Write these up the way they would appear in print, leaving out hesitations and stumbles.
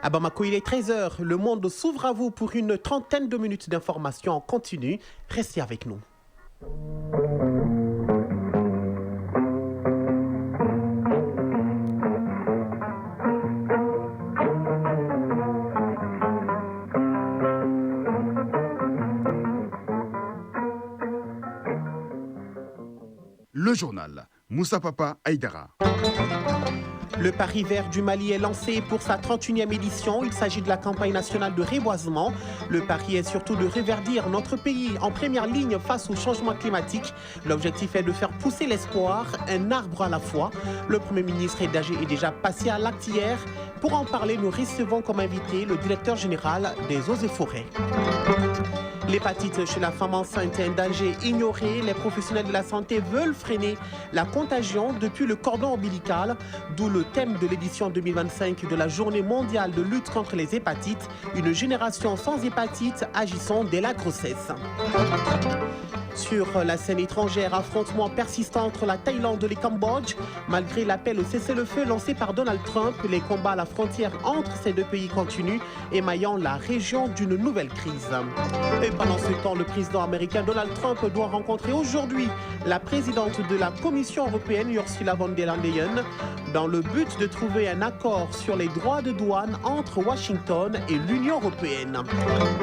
À Bamako, il est 13h. Le monde s'ouvre à vous pour une trentaine de minutes d'informations en continu. Restez avec nous. Le journal Moussa Papa Aïdara. Le Pari vert du Mali est lancé pour sa 31e édition. Il s'agit de la campagne nationale de reboisement. Le pari est surtout de reverdir notre pays en première ligne face au changement climatique. L'objectif est de faire pousser l'espoir, un arbre à la fois. Le Premier ministre est déjà passé à l'acte hier. Pour en parler, nous recevons comme invité le directeur général des Eaux et Forêts. L'hépatite chez la femme enceinte est un danger ignoré. Les professionnels de la santé veulent freiner la contagion depuis le cordon ombilical, d'où le thème de l'édition 2025 de la Journée mondiale de lutte contre les hépatites. Une génération sans hépatite, agissons dès la grossesse. Sur la scène étrangère, affrontement persistant entre la Thaïlande et le Cambodge. Malgré l'appel au cessez-le-feu lancé par Donald Trump, les combats à la frontière entre ces deux pays continuent, émaillant la région d'une nouvelle crise. Et pendant ce temps, le président américain Donald Trump doit rencontrer aujourd'hui la présidente de la Commission européenne, Ursula von der Leyen, dans le but de trouver un accord sur les droits de douane entre Washington et l'Union européenne.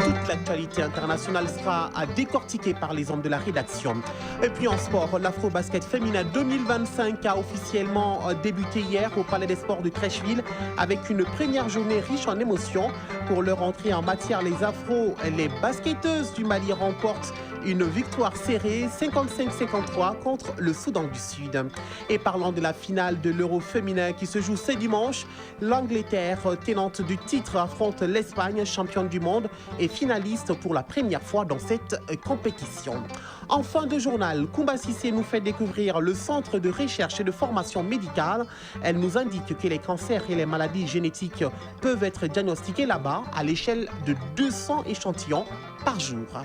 Toute l'actualité internationale sera à décortiquer par les hommes de la rédaction. Et puis en sport, l'Afro-Basket féminin 2025 a officiellement débuté hier au Palais des Sports de Crècheville avec une première journée riche en émotions. Pour leur entrée en matière, les les basketteuses du Mali remportent une victoire serrée 55-53 contre le Soudan du Sud. Et parlant de la finale de l'Euro féminin qui se joue ce dimanche, l'Angleterre, tenante du titre, affronte l'Espagne, championne du monde et finaliste pour la première fois dans cette compétition. En fin de journal, Koumba Sissé nous fait découvrir le centre de recherche et de formation médicale. Elle nous indique que les cancers et les maladies génétiques peuvent être diagnostiqués là-bas à l'échelle de 200 échantillons par jour.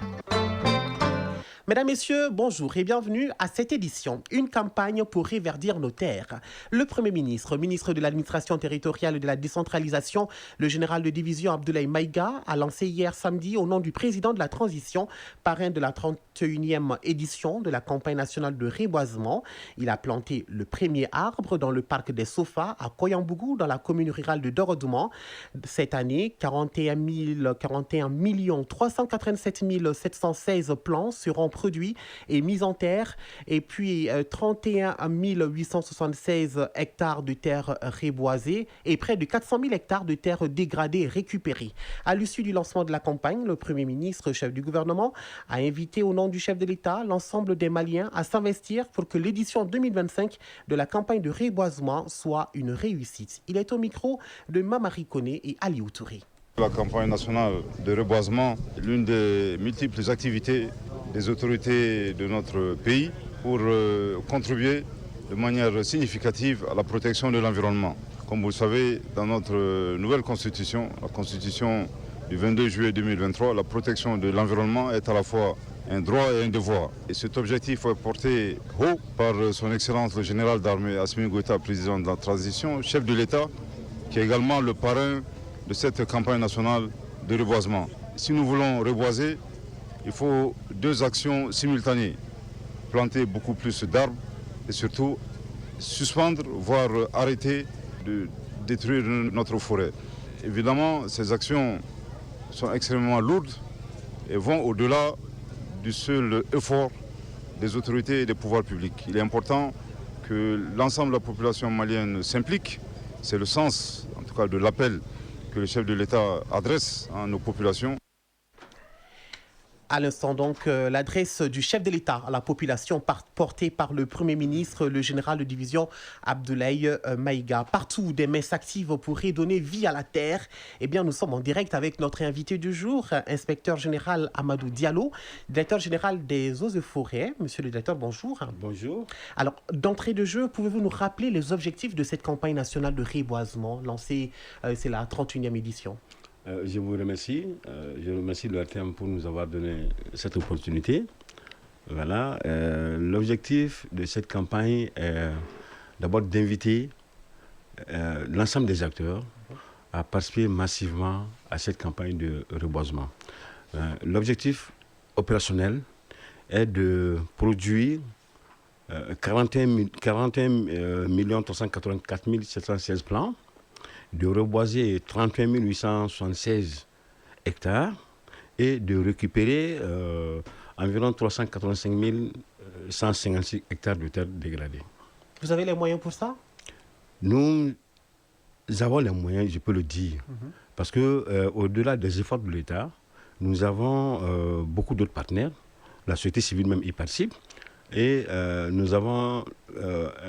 Mesdames, Messieurs, bonjour et bienvenue à cette édition. Une campagne pour reverdir nos terres. Le Premier ministre, ministre de l'Administration territoriale et de la décentralisation, le général de division Abdoulaye Maïga, a lancé hier samedi au nom du président de la transition, parrain de la 31e édition de la campagne nationale de reboisement. Il a planté le premier arbre dans le parc des Sofas à Koyambougou, dans la commune rurale de Dorodouman. Cette année, 41 387 716 plants seront produits et mis en terre, et puis 31 876 hectares de terres reboisées et près de 400 000 hectares de terres dégradées et récupérées. À l'issue du lancement de la campagne, le Premier ministre, chef du gouvernement, a invité au nom du chef de l'État l'ensemble des Maliens à s'investir pour que l'édition 2025 de la campagne de reboisement soit une réussite. Il est au micro de Mamari Koné et Ali Touré. La campagne nationale de reboisement est l'une des multiples activités des autorités de notre pays pour contribuer de manière significative à la protection de l'environnement. Comme vous le savez, dans notre nouvelle constitution, la constitution du 22 juillet 2023, la protection de l'environnement est à la fois un droit et un devoir. Et cet objectif est porté haut par son Excellence le général d'armée Assimi Goïta, président de la transition, chef de l'État, qui est également le parrain de cette campagne nationale de reboisement. Si nous voulons reboiser, il faut deux actions simultanées. Planter beaucoup plus d'arbres et surtout suspendre, voire arrêter de détruire notre forêt. Évidemment, ces actions sont extrêmement lourdes et vont au-delà du seul effort des autorités et des pouvoirs publics. Il est important que l'ensemble de la population malienne s'implique. C'est le sens, en tout cas, de l'appel que le chef de l'État adresse à nos populations. À l'instant donc, l'adresse du chef de l'État à la population portée par le Premier ministre, le général de division Abdoulaye Maïga. Partout, des messes actives pour redonner vie à la terre. Eh bien, nous sommes en direct avec notre invité du jour, inspecteur général Amadou Diallo, directeur général des Eaux et Forêts. Monsieur le directeur, bonjour. Bonjour. Alors, d'entrée de jeu, pouvez-vous nous rappeler les objectifs de cette campagne nationale de reboisement lancée, c'est la 31e édition? Je vous remercie. Je remercie le RTM pour nous avoir donné cette opportunité. Voilà. L'objectif de cette campagne est d'abord d'inviter l'ensemble des acteurs à participer massivement à cette campagne de reboisement. L'objectif opérationnel est de produire 41 384 716 plants, de reboiser 31 876 hectares et de récupérer environ 385 156 hectares de terres dégradées. Vous avez les moyens pour ça? Nous avons les moyens, je peux le dire, parce que au-delà des efforts de l'État, nous avons beaucoup d'autres partenaires. La société civile même y participe. Et nous avons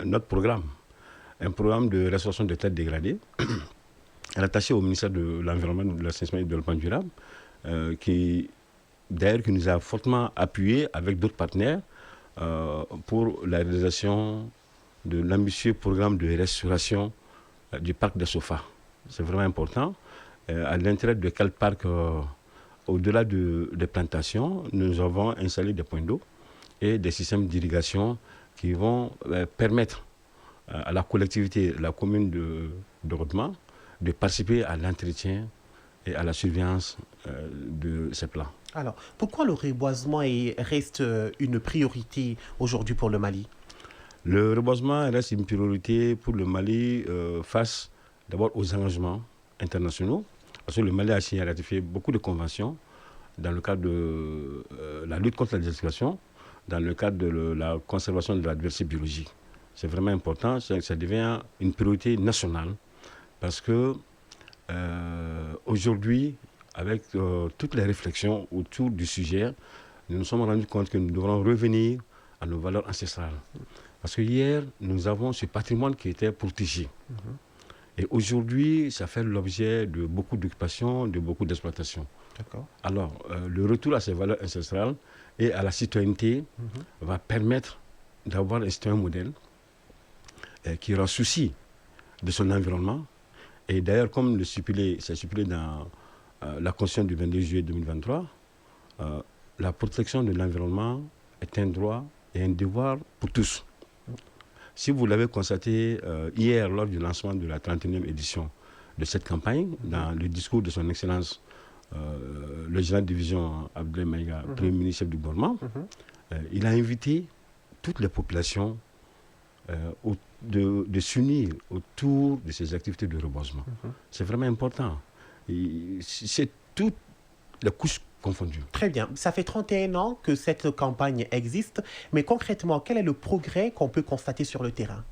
notre programme, un programme de restauration des terres dégradées, rattaché au ministère de l'Environnement, de l'Assainissement et du Développement durable, qui nous a fortement appuyé avec d'autres partenaires pour la réalisation de l'ambitieux programme de restauration du parc de Sofa. C'est vraiment important. À l'intérieur de quel parc, au-delà des plantations, nous avons installé des points d'eau et des systèmes d'irrigation qui vont permettre à la collectivité, la commune de Rodman, de participer à l'entretien et à la surveillance de ces plans. Alors, pourquoi le reboisement reste une priorité aujourd'hui pour le Mali? Le reboisement reste une priorité pour le Mali face d'abord aux engagements internationaux, parce que le Mali a signé et ratifié beaucoup de conventions dans le cadre de la lutte contre la désertification, dans le cadre de la conservation de la diversité biologique. C'est vraiment important, ça devient une priorité nationale parce que aujourd'hui, avec toutes les réflexions autour du sujet, nous nous sommes rendus compte que nous devrons revenir à nos valeurs ancestrales. Parce que hier, nous avons ce patrimoine qui était protégé. Et aujourd'hui, ça fait l'objet de beaucoup d'occupations, de beaucoup d'exploitations. D'accord. Alors, le retour à ces valeurs ancestrales et à la citoyenneté va permettre d'avoir un citoyen modèle qui aura souci de son environnement. Et d'ailleurs, comme c'est stipulé dans la Constitution du 22 juillet 2023, la protection de l'environnement est un droit et un devoir pour tous. Si vous l'avez constaté hier lors du lancement de la 31e édition de cette campagne, dans le discours de son Excellence le général de division Abdoulaye Maïga, Premier ministre chef du gouvernement, il a invité toutes les populations de s'unir autour de ces activités de reboisement. C'est vraiment important. C'est toutes les couches confondues. Très bien. Ça fait 31 ans que cette campagne existe, mais concrètement, quel est le progrès qu'on peut constater sur le terrain?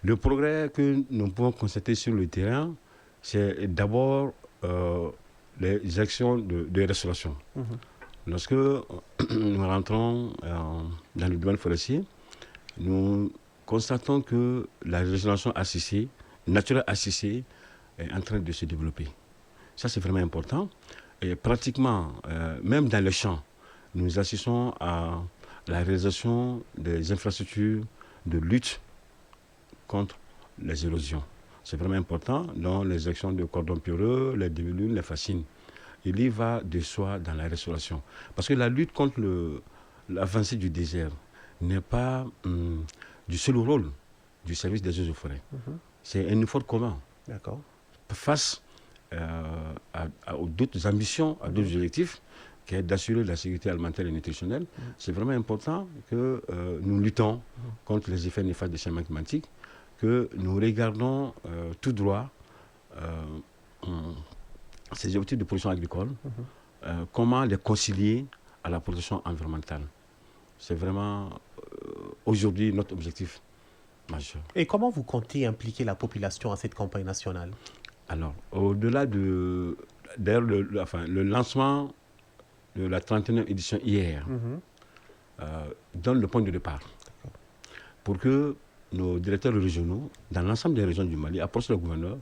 Le progrès que nous pouvons constater sur le terrain, c'est d'abord les actions de restauration. Lorsque nous rentrons dans le domaine forestier, nous constatons que la régénération assistée, naturelle assistée, est en train de se développer. Ça, c'est vraiment important. Et pratiquement, même dans les champs, nous assistons à la réalisation des infrastructures de lutte contre les érosions. C'est vraiment important dans les actions de cordon pierreux, les demi-lunes, les fascines. Il y va de soi dans la restauration. Parce que la lutte contre l'avancée du désert n'est pas du seul rôle du service des eaux et forêts. C'est un effort commun. D'accord. Face à d'autres ambitions, à d'autres objectifs, qui est d'assurer la sécurité alimentaire et nutritionnelle. C'est vraiment important que nous luttons contre les effets néfastes des changements climatiques, que nous regardons tout droit ces objectifs de production agricole, comment les concilier à la protection environnementale. C'est vraiment aujourd'hui notre objectif majeur. Et comment vous comptez impliquer la population à cette campagne nationale? Alors, au-delà d'ailleurs, le lancement de la 31e édition hier donne le point de départ pour que nos directeurs régionaux, dans l'ensemble des régions du Mali, approchent le gouverneur,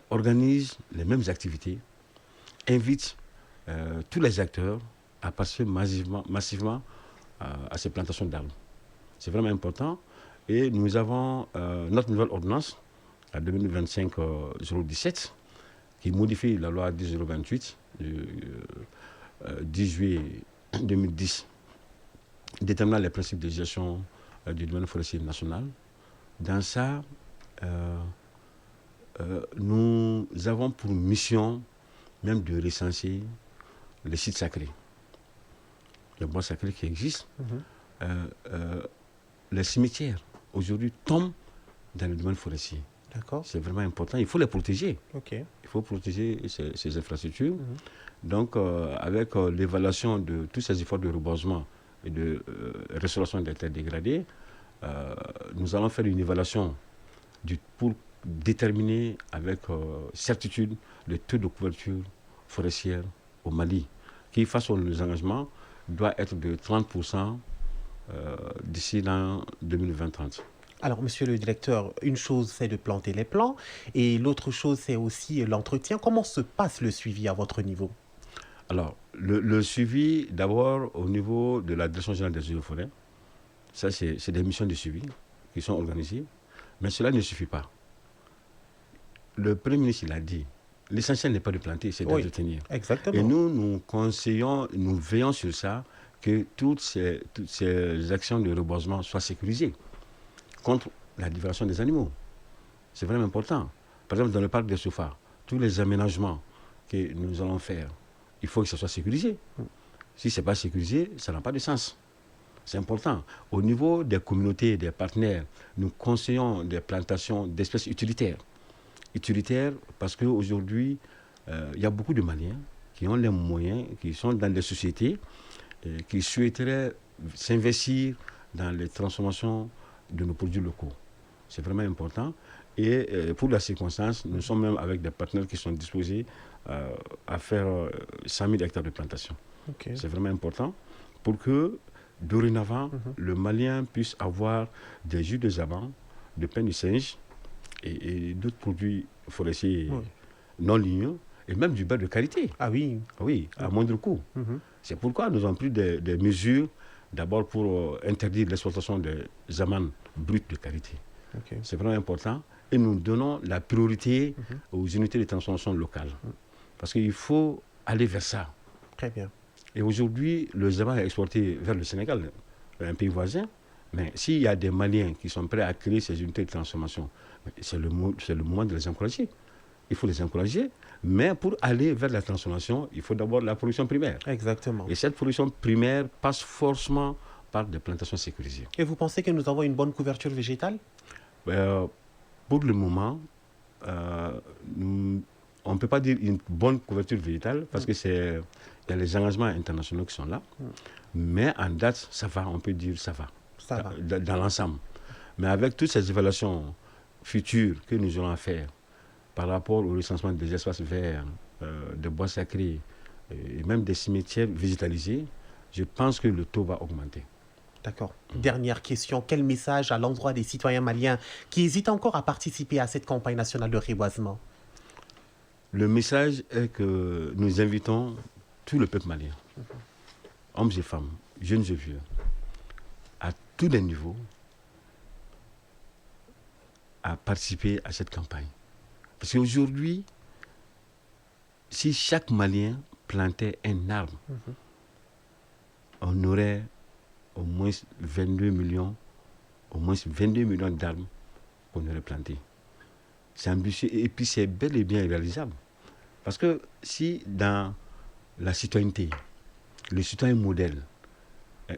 organisent les mêmes activités, invitent tous les acteurs à passer massivement à ces plantations d'arbres. C'est vraiment important. Et nous avons notre nouvelle ordonnance, la 2025-017, qui modifie la loi 10-028 du 10 juillet 2010, déterminant les principes de gestion du domaine forestier national. Dans ça, nous avons pour mission même de recenser les sites sacrés. Les bois sacrés qui existent. Les cimetières, aujourd'hui, tombent dans le domaine forestier. D'accord. C'est vraiment important. Il faut les protéger. Ok. Il faut protéger ces infrastructures. Donc, avec l'évaluation de tous ces efforts de reboisement et de restauration des terres dégradées, nous allons faire une évaluation pour déterminer avec certitude le taux de couverture forestière au Mali, qui, face aux engagements, doit être de 30% d'ici l'an 2020-30. Alors, monsieur le directeur, une chose, c'est de planter les plants et l'autre chose, c'est aussi l'entretien. Comment se passe le suivi à votre niveau? Alors, le suivi, d'abord, au niveau de la Direction générale des eaux et forêts, ça, c'est des missions de suivi qui sont organisées, mais cela ne suffit pas. Le Premier ministre, il a dit, l'essentiel n'est pas de planter, c'est d'entretenir. Exactement. Et nous conseillons, nous veillons sur ça, que toutes ces actions de reboisement soient sécurisées contre la disparition des animaux. C'est vraiment important. Par exemple, dans le parc des Soufas, tous les aménagements que nous allons faire, il faut que ce soit sécurisé. Si ce n'est pas sécurisé, ça n'a pas de sens. C'est important. Au niveau des communautés, des partenaires, nous conseillons des plantations d'espèces utilitaires. Utilitaires parce qu'aujourd'hui, il y a beaucoup de Maliens qui ont les moyens, qui sont dans des sociétés, qui souhaiteraient s'investir dans les transformations de nos produits locaux. C'est vraiment important. Et pour la circonstance, nous sommes même avec des partenaires qui sont disposés à faire 100 000 hectares de plantation. Okay. C'est vraiment important pour que, dorénavant, le Malien puisse avoir des jus de zaban, de pain de singe et d'autres produits forestiers non ligneux, et même du beurre de qualité. Ah oui. Oui, à moindre coût. C'est pourquoi nous avons pris des mesures, d'abord pour interdire l'exploitation des amandes brutes de qualité. Okay. C'est vraiment important. Et nous donnons la priorité aux unités de transformation locales. Parce qu'il faut aller vers ça. Très bien. Et aujourd'hui, le zaban est exporté vers le Sénégal, un pays voisin. Mais s'il y a des Maliens qui sont prêts à créer ces unités de transformation, c'est le moment de les encourager. Il faut les encourager. Mais pour aller vers la transformation, il faut d'abord la production primaire. Exactement. Et cette production primaire passe forcément par des plantations sécurisées. Et vous pensez que nous avons une bonne couverture végétale? Pour le moment, on ne peut pas dire une bonne couverture végétale parce que il y a les engagements internationaux qui sont là. Mais en date, ça va, on peut dire ça va. Ça va. Dans l'ensemble. Mais avec toutes ces évaluations futures que nous allons faire par rapport au recensement des espaces verts, des bois sacrés et même des cimetières végétalisés, je pense que le taux va augmenter. D'accord. Dernière question. Quel message à l'endroit des citoyens maliens qui hésitent encore à participer à cette campagne nationale de reboisement? Le message est que nous invitons tout le peuple malien, hommes et femmes, jeunes et vieux, à tous les niveaux, à participer à cette campagne. Parce qu'aujourd'hui, si chaque Malien plantait un arbre, on aurait au moins 22 millions d'arbres qu'on aurait plantés. C'est ambitieux et puis c'est bel et bien réalisable. Parce que si dans la citoyenneté, le citoyen modèle,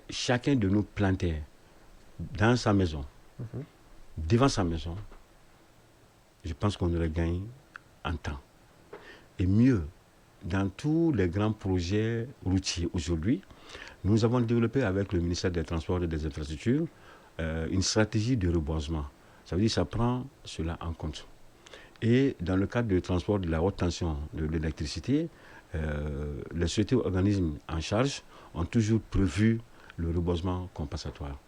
chacun de nous plantait dans sa maison, devant sa maison, je pense qu'on aurait gagné en temps. Et mieux, dans tous les grands projets routiers aujourd'hui, nous avons développé avec le ministère des Transports et des Infrastructures une stratégie de reboisement. Ça veut dire que ça prend cela en compte. Et dans le cadre du transport de la haute tension de l'électricité, les sociétés organismes en charge ont toujours prévu le reboisement compensatoire.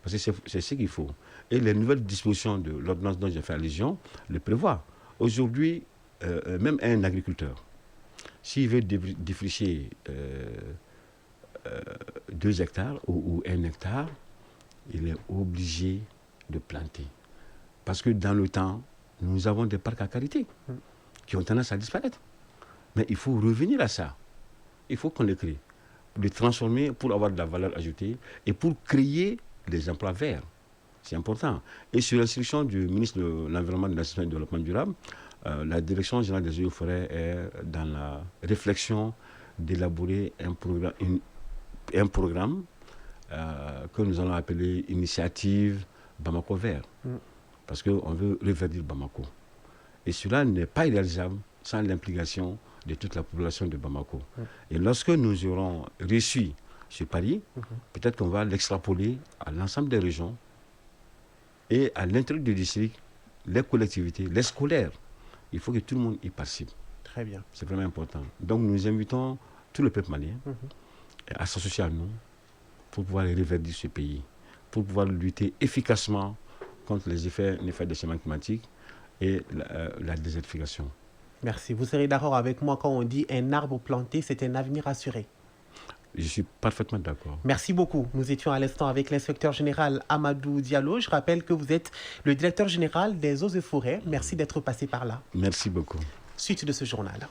Parce que c'est ce qu'il faut. Et les nouvelles dispositions de l'ordonnance dont j'ai fait allusion le prévoient. Aujourd'hui, même un agriculteur, s'il veut défricher 2 hectares ou 1 hectare, il est obligé de planter. Parce que dans le temps, nous avons des parcs à qualité qui ont tendance à disparaître. Mais il faut revenir à ça. Il faut qu'on les crée. Les transformer pour avoir de la valeur ajoutée et pour créer des emplois verts. C'est important. Et sur l'instruction du ministre de l'Environnement, de l'Assainissement et du Développement durable, La direction générale des eaux et forêts est dans la réflexion d'élaborer un programme que nous allons appeler Initiative Bamako Vert. Parce qu'on veut reverdir Bamako. Et cela n'est pas réalisable sans l'implication de toute la population de Bamako. Et lorsque nous aurons réussi ce pari, peut-être qu'on va l'extrapoler à l'ensemble des régions et à l'intérieur du district, les collectivités, les scolaires. Il faut que tout le monde y participe. Très bien. C'est vraiment important. Donc nous invitons tout le peuple malien à s'associer à nous pour pouvoir reverdir ce pays, pour pouvoir lutter efficacement contre les effets néfastes des changements climatiques et la désertification. Merci. Vous serez d'accord avec moi quand on dit un arbre planté, c'est un avenir assuré. Je suis parfaitement d'accord. Merci beaucoup. Nous étions à l'instant avec l'inspecteur général Amadou Diallo. Je rappelle que vous êtes le directeur général des eaux et forêts. Merci d'être passé par là. Merci beaucoup. Suite de ce journal.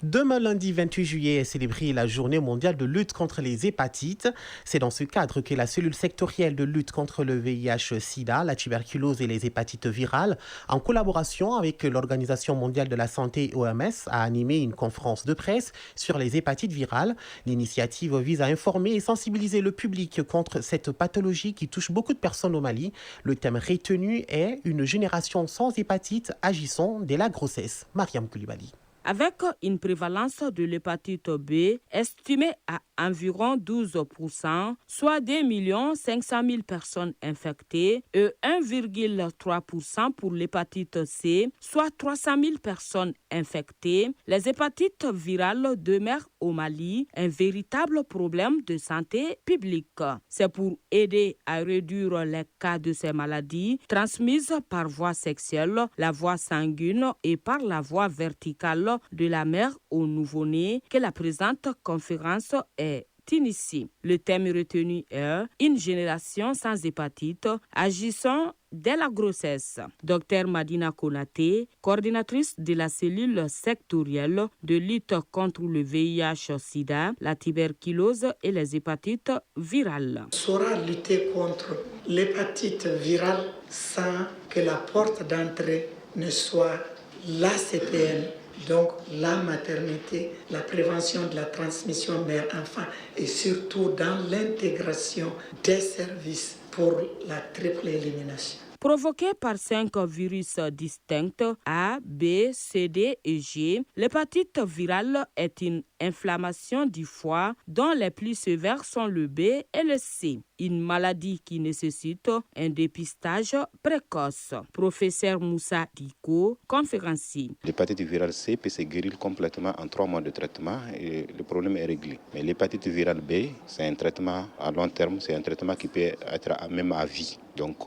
Demain, lundi 28 juillet, est célébrée la journée mondiale de lutte contre les hépatites. C'est dans ce cadre que la cellule sectorielle de lutte contre le VIH-Sida, la tuberculose et les hépatites virales, en collaboration avec l'Organisation mondiale de la santé OMS, a animé une conférence de presse sur les hépatites virales. L'initiative vise à informer et sensibiliser le public contre cette pathologie qui touche beaucoup de personnes au Mali. Le thème retenu est « Une génération sans hépatite agissant dès la grossesse ». Mariam Koulibaly. Avec une prévalence de l'hépatite B estimée à environ 12%, soit 2 500 000 personnes infectées, et 1,3% pour l'hépatite C, soit 300 000 personnes infectées, les hépatites virales demeurent au Mali un véritable problème de santé publique. C'est pour aider à réduire les cas de ces maladies transmises par voie sexuelle, la voie sanguine et par la voie verticale de la mère au nouveau-né que la présente conférence est initiée. Le thème retenu est « Une génération sans hépatite agissant dès la grossesse ». Dr Madina Konaté, coordinatrice de la cellule sectorielle de lutte contre le VIH-Sida, la tuberculose et les hépatites virales. On saura lutter contre l'hépatite virale sans que la porte d'entrée ne soit la CPN. Donc la maternité, la prévention de la transmission mère-enfant et surtout dans l'intégration des services pour la triple élimination. Provoquée par 5 virus distincts A, B, C, D et G, l'hépatite virale est une inflammation du foie dont les plus sévères sont le B et le C. Une maladie qui nécessite un dépistage précoce. Professeur Moussa Diko, conférencier. L'hépatite virale C peut se guérir complètement en 3 mois de traitement et le problème est réglé. Mais l'hépatite virale B, c'est un traitement à long terme, c'est un traitement qui peut être même à vie. Donc,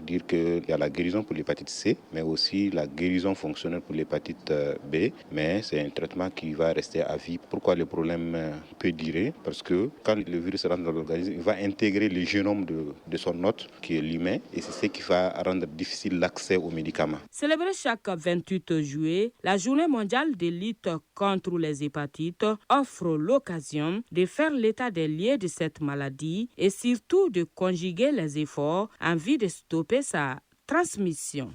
dire qu'il y a la guérison pour l'hépatite C, mais aussi la guérison fonctionnelle pour l'hépatite B, mais c'est un traitement qui va rester à vie. Pourquoi le problème peut durer? Parce que quand le virus rentre dans l'organisme, il va intégrer le génome de son hôte, qui est l'humain, et c'est ce qui va rendre difficile l'accès aux médicaments. Célébrée chaque 28 juillet, la journée mondiale de lutte contre les hépatites offre l'occasion de faire l'état des lieux de cette maladie et surtout de conjuguer les efforts en vue de stopper sa transmission.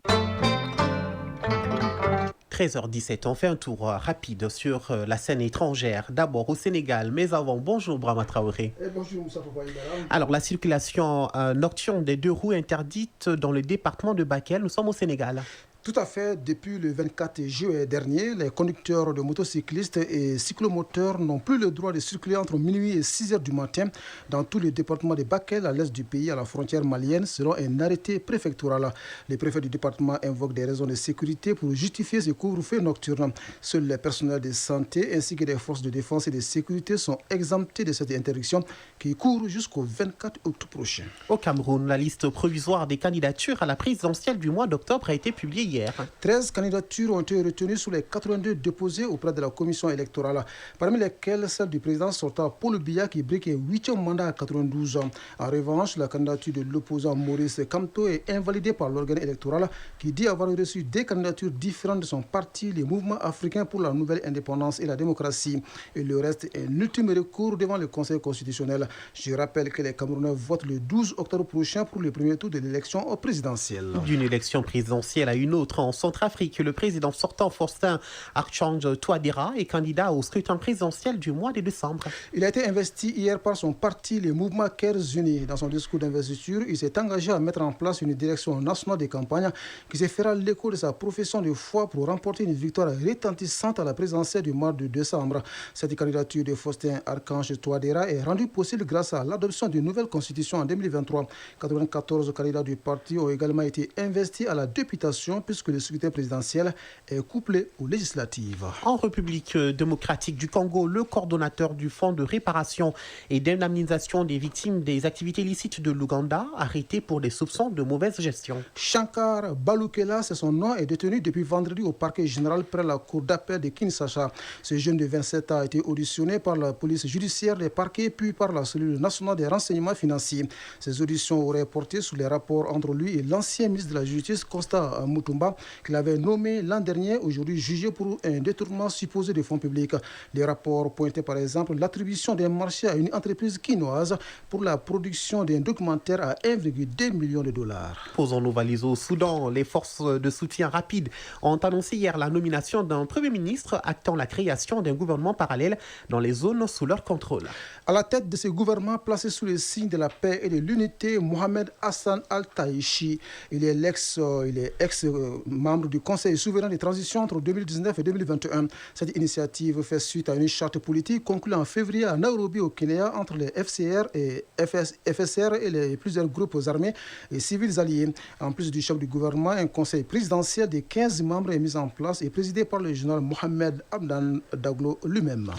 13h17, on fait un tour rapide sur la scène étrangère. D'abord au Sénégal, mais avant, bonjour Brahma Traoré. Bonjour Moussa Papa Aïdara. Alors, la circulation nocturne des 2 roues interdite dans le département de Bakel, nous sommes au Sénégal. Tout à fait. Depuis le 24 juillet dernier, les conducteurs de motocyclistes et cyclomoteurs n'ont plus le droit de circuler entre minuit et 6 heures du matin dans tous les départements de Bakel, à l'est du pays, à la frontière malienne, selon un arrêté préfectoral. Les préfets du département invoquent des raisons de sécurité pour justifier ce couvre-feu nocturne. Seuls les personnels de santé ainsi que les forces de défense et de sécurité sont exemptés de cette interdiction qui court jusqu'au 24 août prochain. Au Cameroun, la liste provisoire des candidatures à la présidentielle du mois d'octobre a été publiée hier. 13 candidatures ont été retenues sur les 82 déposées auprès de la commission électorale, parmi lesquelles celle du président sortant Paul Biya qui brique un 8e mandat à 92 ans. En revanche, la candidature de l'opposant Maurice Kamto est invalidée par l'organe électoral qui dit avoir reçu des candidatures différentes de son parti, les mouvements africains pour la nouvelle indépendance et la démocratie. Et le reste est un ultime recours devant le Conseil constitutionnel. Je rappelle que les Camerounais votent le 12 octobre prochain pour le premier tour de l'élection présidentielle. D'une élection présidentielle à une autre en Centrafrique, le président sortant Faustin Archange Touadéra est candidat au scrutin présidentiel du mois de décembre. Il a été investi hier par son parti, les mouvements Kers Unis. Dans son discours d'investiture, il s'est engagé à mettre en place une direction nationale de campagne qui se fera l'écho de sa profession de foi pour remporter une victoire retentissante à la présidentielle du mois de décembre. Cette candidature de Faustin Archange Touadéra est rendue possible grâce à l'adoption d'une nouvelle constitution en 2023. 94 candidats du parti ont également été investis à la députation puisque le scrutin présidentiel est couplé aux législatives. En République démocratique du Congo, le coordonnateur du Fonds de réparation et d'indemnisation des victimes des activités illicites de l'Ouganda, arrêté pour des soupçons de mauvaise gestion. Shankar Balukela, c'est son nom, est détenu depuis vendredi au parquet général près la cour d'appel de Kinshasa. Ce jeune de 27 ans a été auditionné par la police judiciaire des parquets puis par la cellule nationale des renseignements financiers. Ces auditions auraient porté sur les rapports entre lui et l'ancien ministre de la Justice, Constant Mutumba, qu'il avait nommé l'an dernier, aujourd'hui jugé pour un détournement supposé de fonds publics. Les rapports pointaient par exemple l'attribution d'un marché à une entreprise quinoise pour la production d'un documentaire à 1,2 million de dollars. Posons nos valises au Soudan. Les forces de soutien rapide ont annoncé hier la nomination d'un Premier ministre actant la création d'un gouvernement parallèle dans les zones sous leur contrôle. À la tête de ce gouvernement placé sous le signe de la paix et de l'unité, Mohamed Hassan Al-Taïchi, il est ex-membre du Conseil souverain de transition entre 2019 et 2021. Cette initiative fait suite à une charte politique conclue en février à Nairobi au Kenya entre les FCR et FSR et plusieurs groupes armés et civils alliés. En plus du chef du gouvernement, un conseil présidentiel de 15 membres est mis en place et présidé par le général Mohamed Hamdan Daglo lui-même.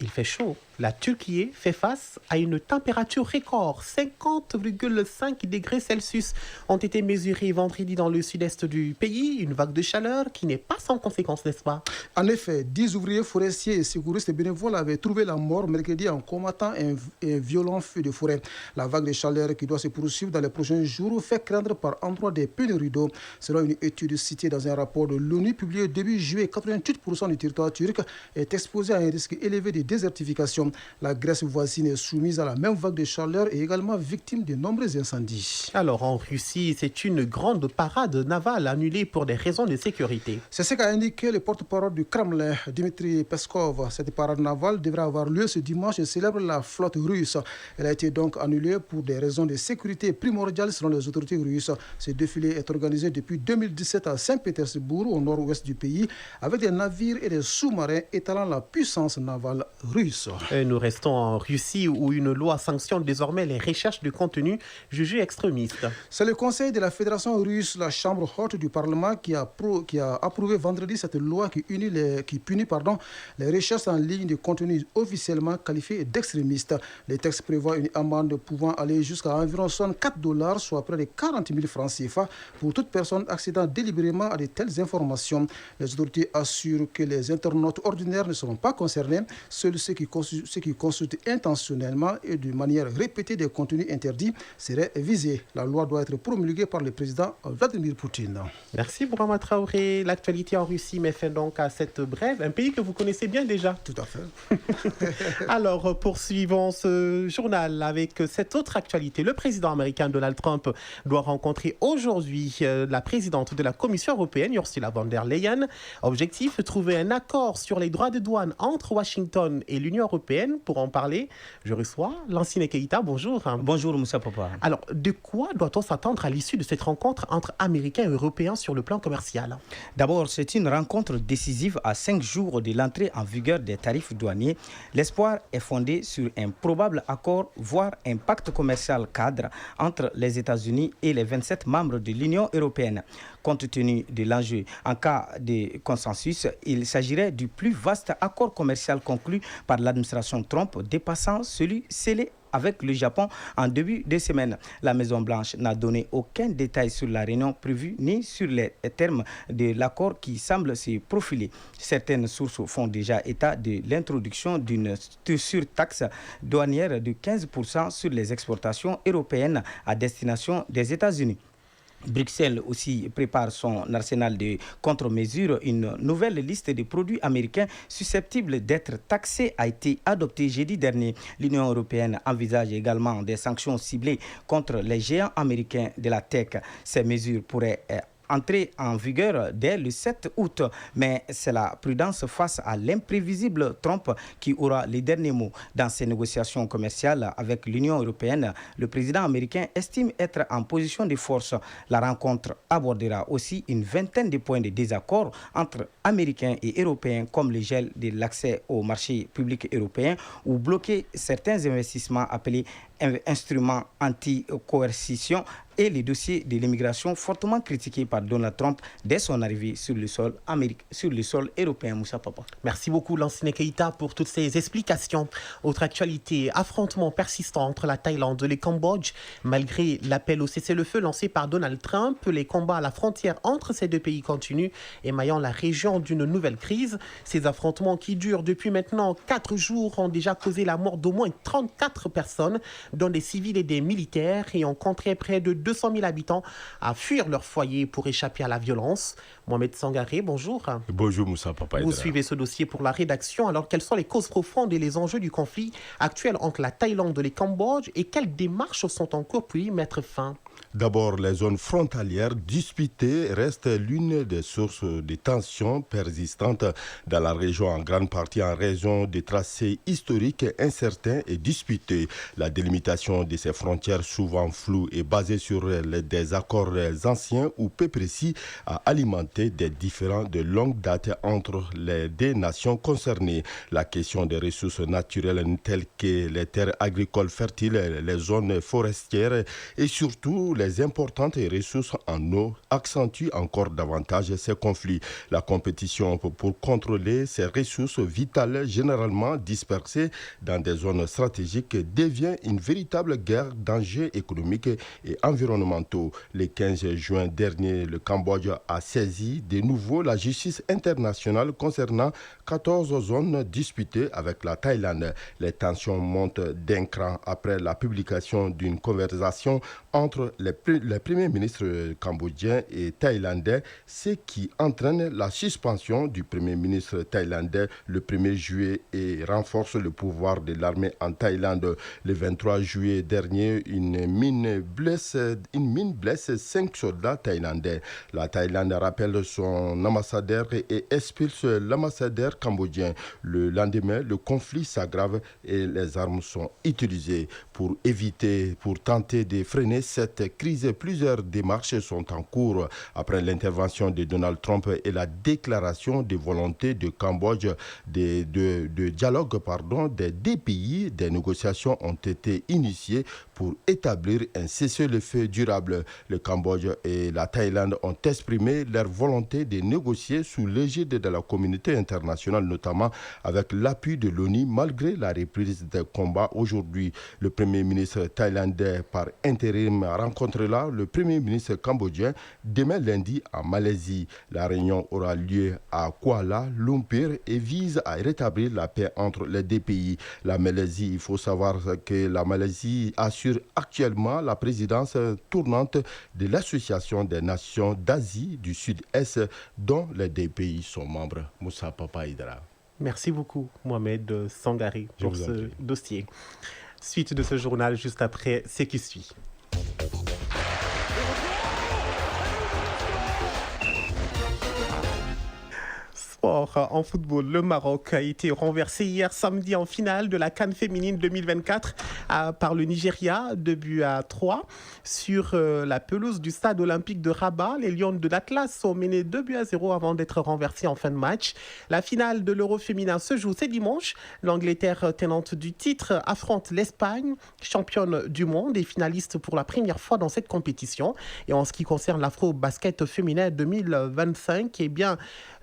Il fait chaud. La Turquie fait face à une température record. 50,5 degrés Celsius ont été mesurés vendredi dans le sud-est du pays. Une vague de chaleur qui n'est pas sans conséquence, n'est-ce pas? En effet, 10 ouvriers forestiers et secouristes bénévoles avaient trouvé la mort mercredi en combattant un violent feu de forêt. La vague de chaleur qui doit se poursuivre dans les prochains jours fait craindre par endroits des pénuries d'eau. Selon une étude citée dans un rapport de l'ONU publié début juillet, 88% du territoire turc est exposé à un risque élevé de désertification. La Grèce voisine est soumise à la même vague de chaleur et également victime de nombreux incendies. Alors en Russie, c'est une grande parade navale annulée pour des raisons de sécurité. C'est ce qu'a indiqué le porte-parole du Kremlin, Dmitry Peskov. Cette parade navale devrait avoir lieu ce dimanche et célèbre la flotte russe. Elle a été donc annulée pour des raisons de sécurité primordiales selon les autorités russes. Ce défilé est organisé depuis 2017 à Saint-Pétersbourg, au nord-ouest du pays, avec des navires et des sous-marins étalant la puissance navale russe. Nous restons en Russie où une loi sanctionne désormais les recherches de contenu jugés extrémistes. C'est le Conseil de la Fédération russe, la Chambre haute du Parlement, qui a approuvé vendredi cette loi qui punit les recherches en ligne de contenu officiellement qualifiés d'extrémistes. Les textes prévoient une amende pouvant aller jusqu'à environ $64, soit près de 40 000 francs CFA, pour toute personne accédant délibérément à de telles informations. Les autorités assurent que les internautes ordinaires ne seront pas concernés. Seuls ceux qui consultent intentionnellement et de manière répétée des contenus interdits seraient visés. La loi doit être promulguée par le président Vladimir Poutine. Merci Bourama Traoré. L'actualité en Russie met fin donc à cette brève. Un pays que vous connaissez bien déjà. Tout à fait. Alors, poursuivons ce journal avec cette autre actualité. Le président américain Donald Trump doit rencontrer aujourd'hui la présidente de la Commission européenne, Ursula von der Leyen. Objectif, trouver un accord sur les droits de douane entre Washington et l'Union européenne. Pour en parler, je reçois Lansine Keita. Bonjour. Bonjour Moussa Papa. Alors, de quoi doit-on s'attendre à l'issue de cette rencontre entre Américains et Européens sur le plan commercial? D'abord, c'est une rencontre décisive à 5 jours de l'entrée en vigueur des tarifs douaniers. L'espoir est fondé sur un probable accord, voire un pacte commercial cadre entre les États-Unis et les 27 membres de l'Union européenne. Compte tenu de l'enjeu, en cas de consensus, il s'agirait du plus vaste accord commercial conclu par l'administration Trump, dépassant celui scellé avec le Japon en début de semaine. La Maison-Blanche n'a donné aucun détail sur la réunion prévue ni sur les termes de l'accord qui semble se profiler. Certaines sources font déjà état de l'introduction d'une surtaxe douanière de 15% sur les exportations européennes à destination des États-Unis. Bruxelles aussi prépare son arsenal de contre-mesures. Une nouvelle liste de produits américains susceptibles d'être taxés a été adoptée jeudi dernier. L'Union européenne envisage également des sanctions ciblées contre les géants américains de la tech. Ces mesures pourraient entrer en vigueur dès le 7 août. Mais c'est la prudence face à l'imprévisible Trump qui aura les derniers mots. Dans ces négociations commerciales avec l'Union européenne, le président américain estime être en position de force. La rencontre abordera aussi une vingtaine de points de désaccord entre Américains et Européens, comme le gel de l'accès au marché public européen ou bloquer certains investissements appelés instruments anti-coercition et les dossiers de l'immigration fortement critiqués par Donald Trump dès son arrivée sur le sol européen. Moussa Papa. Merci beaucoup, Lansana Keïta, pour toutes ces explications. Autre actualité, affrontement persistant entre la Thaïlande et le Cambodge. Malgré l'appel au cessez-le-feu lancé par Donald Trump, les combats à la frontière entre ces deux pays continuent, émaillant la région d'une nouvelle crise. Ces affrontements qui durent depuis maintenant 4 jours ont déjà causé la mort d'au moins 34 personnes, dont des civils et des militaires, et ont contraint près de 200 000 habitants à fuir leur foyer pour échapper à la violence. Mohamed Sangaré, bonjour. Bonjour Moussa Papa. Vous suivez ce dossier pour la rédaction. Alors, quelles sont les causes profondes et les enjeux du conflit actuel entre la Thaïlande et le Cambodge et quelles démarches sont en cours pour y mettre fin? D'abord, les zones frontalières disputées restent l'une des sources de tensions persistantes dans la région, en grande partie en raison des tracés historiques incertains et disputés. La délimitation de ces frontières, souvent floues et basée sur des accords anciens ou peu précis, a alimenté des différends de longue date entre les deux nations concernées. La question des ressources naturelles telles que les terres agricoles fertiles, les zones forestières et surtout les importantes ressources en eau accentuent encore davantage ces conflits. La compétition pour contrôler ces ressources vitales, généralement dispersées dans des zones stratégiques, devient une véritable guerre d'enjeux économiques et environnementaux. Le 15 juin dernier, le Cambodge a saisi de nouveau la justice internationale concernant 14 zones disputées avec la Thaïlande. Les tensions montent d'un cran après la publication d'une conversation entre les premiers ministres cambodgiens et thaïlandais, ce qui entraîne la suspension du premier ministre thaïlandais le 1er juillet et renforce le pouvoir de l'armée en Thaïlande. Le 23 juillet dernier, une mine blesse 5 soldats thaïlandais. La Thaïlande rappelle son ambassadeur et expulse l'ambassadeur cambodgien. Le lendemain, le conflit s'aggrave et les armes sont utilisées. Pour tenter de freiner cette crise, plusieurs démarches sont en cours. Après l'intervention de Donald Trump et la déclaration de volonté de Cambodge de dialogue des deux pays, des négociations ont été initiées pour établir un cessez-le-feu durable. Le Cambodge et la Thaïlande ont exprimé leur volonté de négocier sous l'égide de la communauté internationale, notamment avec l'appui de l'ONU, malgré la reprise des combats aujourd'hui. Le premier ministre thaïlandais par intérim rencontrera le premier ministre cambodgien demain lundi en Malaisie. La réunion aura lieu à Kuala Lumpur et vise à rétablir la paix entre les deux pays. La Malaisie, il faut savoir que la Malaisie assure actuellement la présidence tournante de l'Association des Nations d'Asie du Sud-Est, dont les deux pays sont membres. Moussa Papa Idra. Merci beaucoup, Mohamed Sangaré, pour ce dossier. Suite de ce journal juste après ce qui suit. En football, le Maroc a été renversé hier samedi en finale de la CAN féminine 2024 par le Nigeria, 2-3 sur la pelouse du stade olympique de Rabat. Les Lions de l'Atlas sont menés 2-0 avant d'être renversés en fin de match. La finale de l'Euro féminin se joue ce dimanche. L'Angleterre, tenante du titre, affronte l'Espagne, championne du monde et finaliste pour la première fois dans cette compétition. Et en ce qui concerne l'Afro-Basket féminin 2025,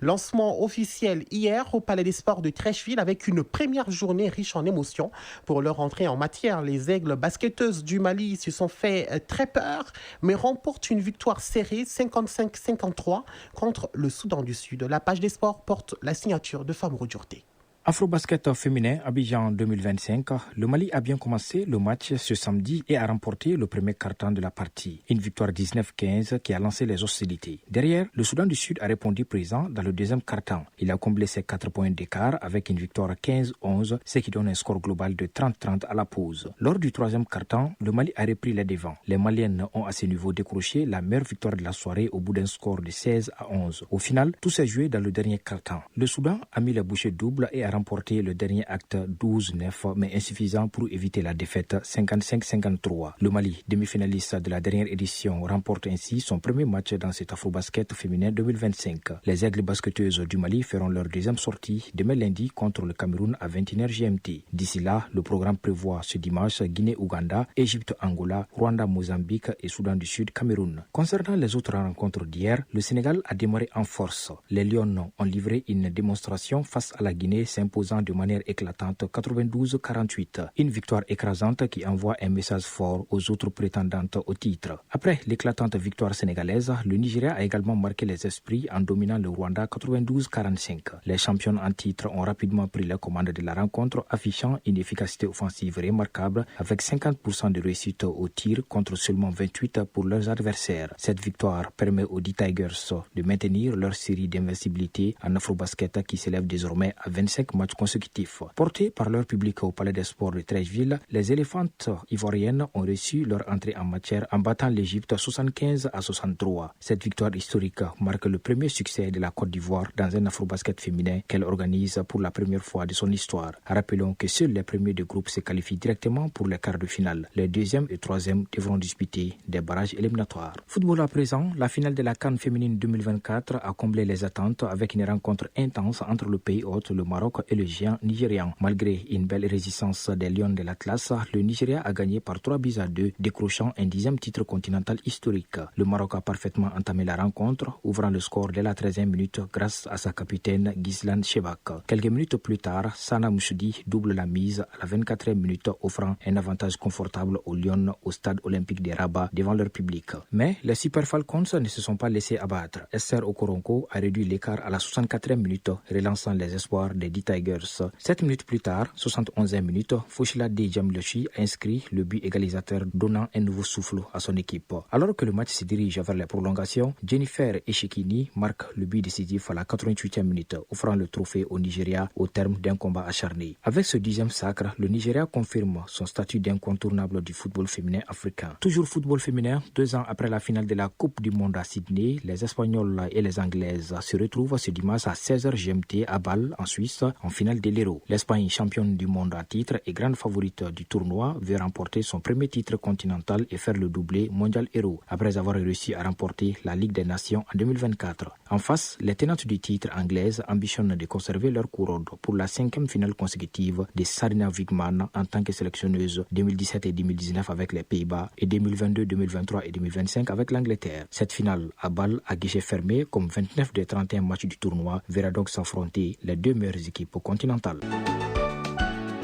lancement officielle hier au Palais des Sports de Treichville avec une première journée riche en émotions. Pour leur entrée en matière, les aigles basketteuses du Mali se sont fait très peur, mais remportent une victoire serrée 55-53 contre le Soudan du Sud. La page des sports porte la signature de Famoro Djourté. Afrobasket féminin Abidjan 2025, le Mali a bien commencé le match ce samedi et a remporté le premier quart-temps de la partie. Une victoire 19-15 qui a lancé les hostilités. Derrière, le Soudan du Sud a répondu présent dans le deuxième quart-temps. Il a comblé ses 4 points d'écart avec une victoire 15-11, ce qui donne un score global de 30-30 à la pause. Lors du troisième quart-temps, le Mali a repris les devants. Les Maliennes ont à ce niveau décroché la meilleure victoire de la soirée au bout d'un score de 16-11. Au final, tout s'est joué dans le dernier quart-temps. Le Soudan a mis les bouchées doubles et a remporté le dernier acte 12-9, mais insuffisant pour éviter la défaite 55-53. Le Mali, demi-finaliste de la dernière édition, remporte ainsi son premier match dans cet Afrobasket féminin 2025. Les aigles basketteuses du Mali feront leur deuxième sortie demain lundi contre le Cameroun à 21h GMT. D'ici là, le programme prévoit ce dimanche Guinée-Ouganda, Égypte-Angola, Rwanda-Mozambique et Soudan du Sud-Cameroun. Concernant les autres rencontres d'hier, le Sénégal a démarré en force. Les Lions ont livré une démonstration face à la Guinée, imposant de manière éclatante 92-48. Une victoire écrasante qui envoie un message fort aux autres prétendantes au titre. Après l'éclatante victoire sénégalaise, le Nigeria a également marqué les esprits en dominant le Rwanda 92-45. Les championnes en titre ont rapidement pris la commande de la rencontre, affichant une efficacité offensive remarquable avec 50% de réussite au tir contre seulement 28% pour leurs adversaires. Cette victoire permet aux D-Tigers de maintenir leur série d'invincibilité en Afrobasket qui s'élève désormais à 25 matchs consécutifs. Portés par leur public au Palais des Sports de Treichville, les éléphantes ivoiriennes ont reçu leur entrée en matière en battant l'Égypte 75-63. Cette victoire historique marque le premier succès de la Côte d'Ivoire dans un Afrobasket féminin qu'elle organise pour la première fois de son histoire. Rappelons que seuls les premiers de groupe se qualifient directement pour les quarts de finale. Les deuxièmes et troisièmes devront disputer des barrages éliminatoires. Football à présent, la finale de la CAN féminine 2024 a comblé les attentes avec une rencontre intense entre le pays hôte, le Maroc et le géant nigérian. Malgré une belle résistance des Lions de l'Atlas, le Nigeria a gagné par 3-2, décrochant un 10e titre continental historique. Le Maroc a parfaitement entamé la rencontre, ouvrant le score dès la 13e minute grâce à sa capitaine Gislan Chebak. Quelques minutes plus tard, Sana Mouchoudi double la mise à la 24e minute, offrant un avantage confortable aux Lions au stade olympique de Rabat devant leur public. Mais les Super Falcons ne se sont pas laissés abattre. Esther Okoronko a réduit l'écart à la 64e minute, relançant les espoirs des D-Tigers. 7 minutes plus tard, 71e minute, Fouchila Djamlechi a inscrit le but égalisateur, donnant un nouveau souffle à son équipe. Alors que le match se dirige vers les prolongations, Jennifer Eshekini marque le but décisif à la 88e minute, offrant le trophée au Nigeria au terme d'un combat acharné. Avec ce 10e sacre, le Nigeria confirme son statut d'incontournable du football féminin africain. Toujours football féminin, 2 ans après la finale de la Coupe du Monde à Sydney, les Espagnols et les Anglaises se retrouvent ce dimanche à 16h GMT à Bâle, en Suisse, en finale de l'Euro. L'Espagne, championne du monde à titre et grande favorite du tournoi, veut remporter son premier titre continental et faire le doublé mondial Euro, après avoir réussi à remporter la Ligue des Nations en 2024. En face, les tenantes du titre anglaises ambitionnent de conserver leur couronne pour la 5e finale consécutive de Sarina Wiegman en tant que sélectionneuse 2017 et 2019 avec les Pays-Bas et 2022, 2023 et 2025 avec l'Angleterre. Cette finale à Bâle à guichet fermé, comme 29 des 31 matchs du tournoi, verra donc s'affronter les 2 meilleures équipes continentales.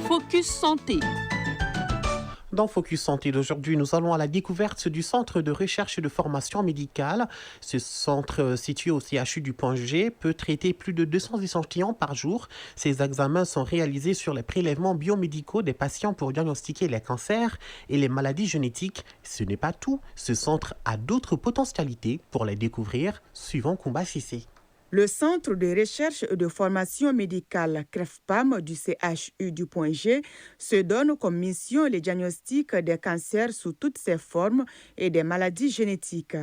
Focus Santé. Dans Focus Santé d'aujourd'hui, nous allons à la découverte du Centre de recherche et de formation médicale. Ce centre situé au CHU du Point G peut traiter plus de 200 échantillons par jour. Ces examens sont réalisés sur les prélèvements biomédicaux des patients pour diagnostiquer les cancers et les maladies génétiques. Ce n'est pas tout. Ce centre a d'autres potentialités. Pour les découvrir, suivons Koumba Sissé. Le Centre de recherche et de formation médicale CREFPAM du CHU du Point G se donne comme mission le diagnostic des cancers sous toutes ses formes et des maladies génétiques.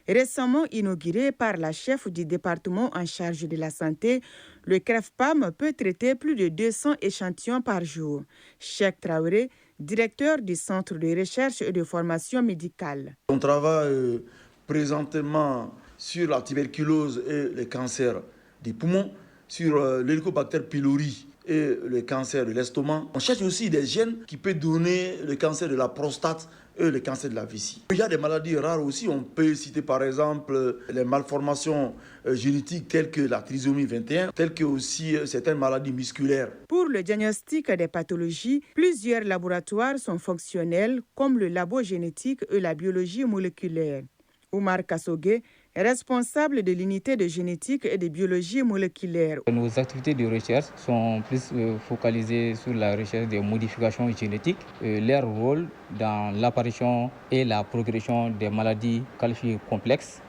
Récemment inauguré par la chef du département en charge de la santé, le CREFPAM peut traiter plus de 200 échantillons par jour. Cheikh Traoré, directeur du Centre de recherche et de formation médicale. On travaille présentement sur la tuberculose et les cancers des poumons, sur l'Helicobacter pylori et le cancer de l'estomac. On cherche aussi des gènes qui peuvent donner le cancer de la prostate et le cancer de la vessie. Il y a des maladies rares aussi. On peut citer par exemple les malformations génétiques telles que la trisomie 21, telles que aussi certaines maladies musculaires. Pour le diagnostic des pathologies, plusieurs laboratoires sont fonctionnels comme le labo génétique et la biologie moléculaire. Oumar Kassogué, responsable de l'unité de génétique et de biologie moléculaire. Nos activités de recherche sont plus focalisées sur la recherche des modifications génétiques, leur rôle dans l'apparition et la progression des maladies qualifiées complexes,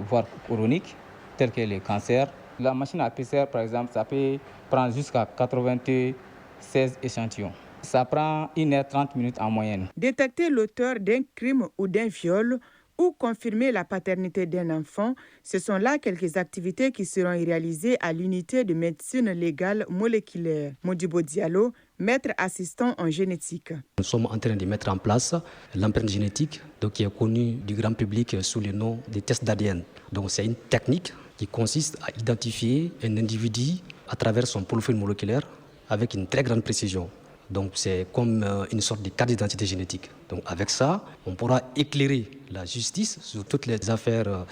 voire chroniques, telles que les cancers. La machine à PCR, par exemple, ça peut prendre jusqu'à 96 échantillons. Ça prend 1h30 minutes en moyenne. Détecter l'auteur d'un crime ou d'un viol ou confirmer la paternité d'un enfant, ce sont là quelques activités qui seront réalisées à l'unité de médecine légale moléculaire. Modibo Diallo, maître assistant en génétique. Nous sommes en train de mettre en place l'empreinte génétique, donc qui est connue du grand public sous le nom des tests d'ADN. Donc c'est une technique qui consiste à identifier un individu à travers son profil moléculaire avec une très grande précision. Donc c'est comme une sorte de carte d'identité génétique. Donc avec ça, on pourra éclairer la justice sur toutes les affaires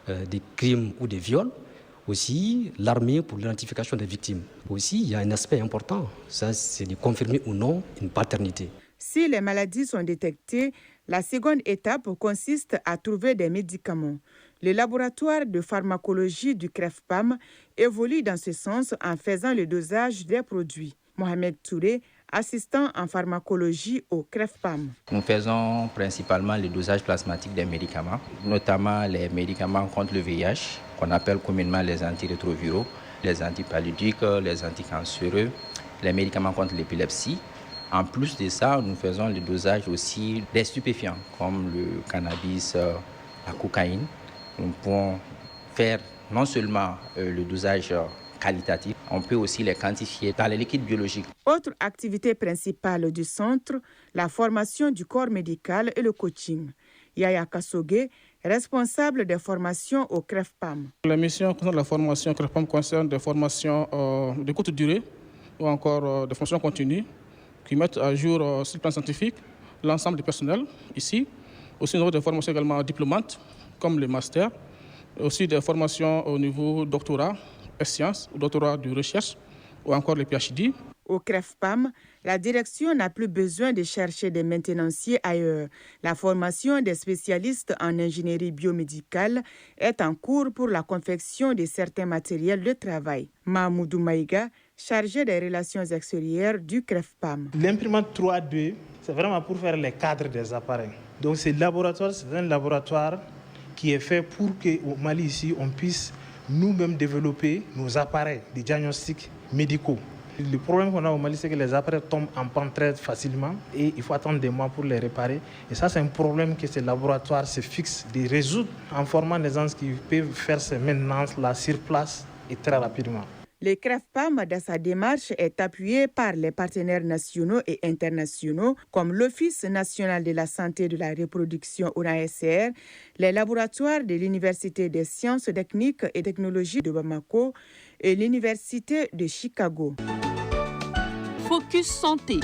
des crimes ou des viols. Aussi, l'armée pour l'identification des victimes. Aussi, il y a un aspect important, ça c'est de confirmer ou non une paternité. Si les maladies sont détectées, la seconde étape consiste à trouver des médicaments. Le laboratoire de pharmacologie du CREFPAM évolue dans ce sens en faisant le dosage des produits. Mohamed Touré, assistant en pharmacologie au CREFPAM. Nous faisons principalement le dosage plasmatique des médicaments, notamment les médicaments contre le VIH, qu'on appelle communément les antirétroviraux, les antipaludiques, les anticancéreux, les médicaments contre l'épilepsie. En plus de ça, nous faisons le dosage aussi des stupéfiants, comme le cannabis, la cocaïne. Nous pouvons faire non seulement le dosage qualitatif, on peut aussi les quantifier dans les liquides biologiques. Autre activité principale du centre, la formation du corps médical et le coaching. Yaya Kassogué, responsable des formations au CREFPAM. La mission concernant la formation CREFPAM concerne des formations de courte durée ou encore des formations continues qui mettent à jour sur le plan scientifique l'ensemble du personnel ici. Aussi, nous avons des formations également diplômantes comme le master, aussi des formations au niveau doctorat, sciences, ou doctorat de recherche ou encore le PhD. Au CREFPAM, la direction n'a plus besoin de chercher des maintenanciers ailleurs. La formation des spécialistes en ingénierie biomédicale est en cours pour la confection de certains matériels de travail. Mahmoudou Maïga, chargé des relations extérieures du CREFPAM. L'imprimante 3D, c'est vraiment pour faire les cadres des appareils. Donc c'est un laboratoire qui est fait pour qu'au Mali ici, on puisse nous-mêmes développer nos appareils de diagnostic médicaux. Le problème qu'on a au Mali, c'est que les appareils tombent en panne très facilement et il faut attendre des mois pour les réparer. Et ça, c'est un problème que ces laboratoires se fixent de résoudre en formant des gens qui peuvent faire ces maintenances-là sur place et très rapidement. Le CREFPAM, dans sa démarche, est appuyé par les partenaires nationaux et internationaux comme l'Office national de la santé et de la reproduction ONASR, les laboratoires de l'Université des sciences techniques et technologies de Bamako et l'Université de Chicago. Focus santé.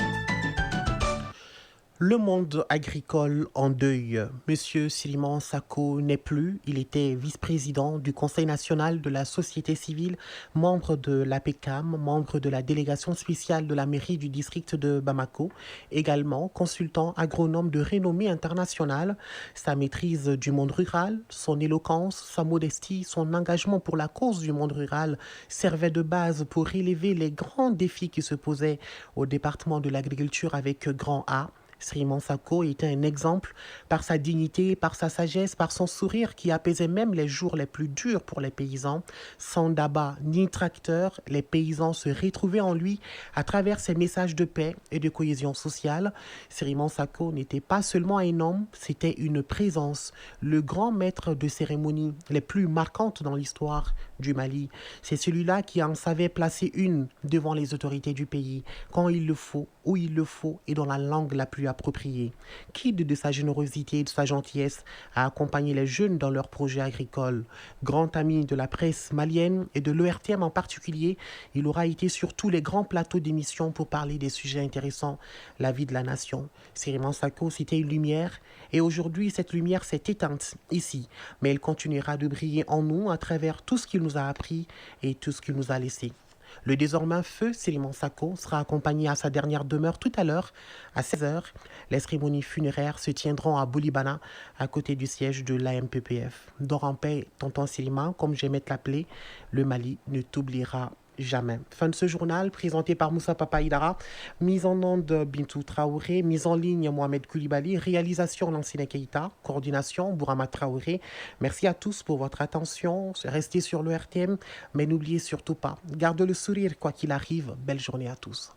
Le monde agricole en deuil. Monsieur Siliman Sako n'est plus. Il était vice-président du Conseil national de la société civile, membre de l'APECAM, membre de la délégation spéciale de la mairie du district de Bamako, également consultant agronome de renommée internationale. Sa maîtrise du monde rural, son éloquence, sa modestie, son engagement pour la cause du monde rural servaient de base pour relever les grands défis qui se posaient au département de l'agriculture avec grand A. Siliman Sako était un exemple par sa dignité, par sa sagesse, par son sourire qui apaisait même les jours les plus durs pour les paysans. Sans d'abat ni tracteur, les paysans se retrouvaient en lui à travers ses messages de paix et de cohésion sociale. Siliman Sako n'était pas seulement un homme, c'était une présence, le grand maître de cérémonies les plus marquantes dans l'histoire du Mali. C'est celui-là qui en savait placer une devant les autorités du pays, quand il le faut, où il le faut et dans la langue la plus appropriée. Quitte de sa générosité et de sa gentillesse à accompagner les jeunes dans leurs projets agricoles. Grand ami de la presse malienne et de l'ERTM en particulier, il aura été sur tous les grands plateaux d'émissions pour parler des sujets intéressants, la vie de la nation. Siriman Sako, c'était une lumière et aujourd'hui cette lumière s'est éteinte ici, mais elle continuera de briller en nous à travers tout ce qu'il nous a appris et tout ce qu'il nous a laissé. Le désormais feu Siriman Sako sera accompagné à sa dernière demeure tout à l'heure, à 16h. Les cérémonies funéraires se tiendront à Boulibana, à côté du siège de l'AMPPF. Dors en paix, tonton Siriman, comme j'aimais te l'appeler, le Mali ne t'oubliera jamais. Fin de ce journal présenté par Moussa Papa Aïdara, mise en onde Bintou Traoré, mise en ligne Mohamed Koulibaly, réalisation Lansine Keïta, coordination Bourama Traoré. Merci à tous pour votre attention, restez sur le RTM, mais n'oubliez surtout pas, gardez le sourire quoi qu'il arrive. Belle journée à tous.